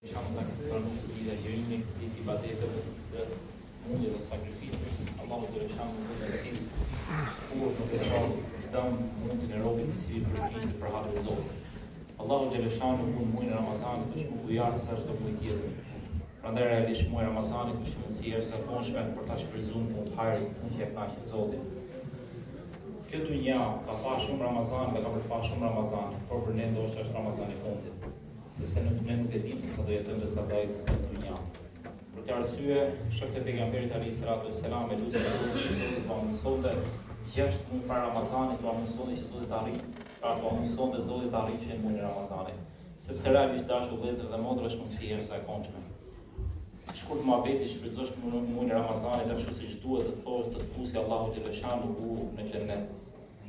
Diciamo che i ragionamenti di battete del mondo del sacrificio, Allahu të rëshamë në të nësisë, kur nuk e shohë dëmë mundin e robit të cili përgjishtë për halë e Zotit. Allahu të rëshamë në muajin Ramazanit është më kujarë sa çdo muaj tjetër. Prandaj realisht muaji Ramazanit është mundësi e jashtëzakonshme për ta shfrytzuar punë të hajrit, punë që e kënaqë Zotin. Kjo dunja ka pa shumë Ramazan, ka pa shumë Ramazan, por për ne ndoshta është Ramazani i fundit. Sepse ne nuk e dimë se sa do jetojmë dhe sa do ekzistojmë në dunja. Për këtë arsye, shokët e pejgamberit alayhis salatu wassalam e lutën Zotit pa mundsonte 6 muaj para Ramazanit, pa mundsonte që Zoti të arrijë, pa mundsonte Zoti të arrijë në muajin e Ramazanit. Sepse realisht dashur vëllezër dhe motra është mundësi e jashtëzakonshme. Shkurt muhabeti shfrytëzosh muajin e Ramazanit ashtu siç duhet të thosh të fusi Allahu xhaleshanu në xhennet.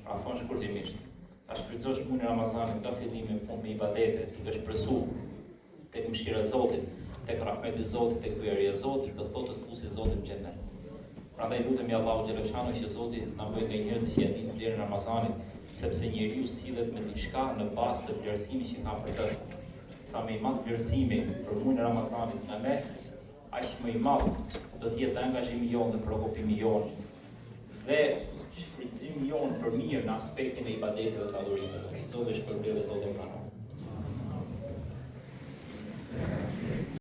Pra fon shkurtimisht. Ta shfrytëzosh muajin e Ramazanit nga fillimi në fund me ibadete, të shpresu tek mëshira e Zotit, tek rahmeti i Zotit, tek bujëria e Zotit, do thotë të fusi Zotin në xhennet. Prandaj lutemi Allahu xhaleshanu që Zoti na bëjë nga njerëzit që ja dinë vlerën e Ramazanit, sepse njeriu sillet me diçka në bazë të vlerësimit që ka për të. Sa më i madh vlerësimi për muajin e Ramazanit nga ne, aq më i madh do të jetë angazhimi jon dhe preokupimi jon dhe shfrytëzimi jon për mirë në aspektin e ibadeteve të adhurimeve. Zoti shpërblet Zotin pranon.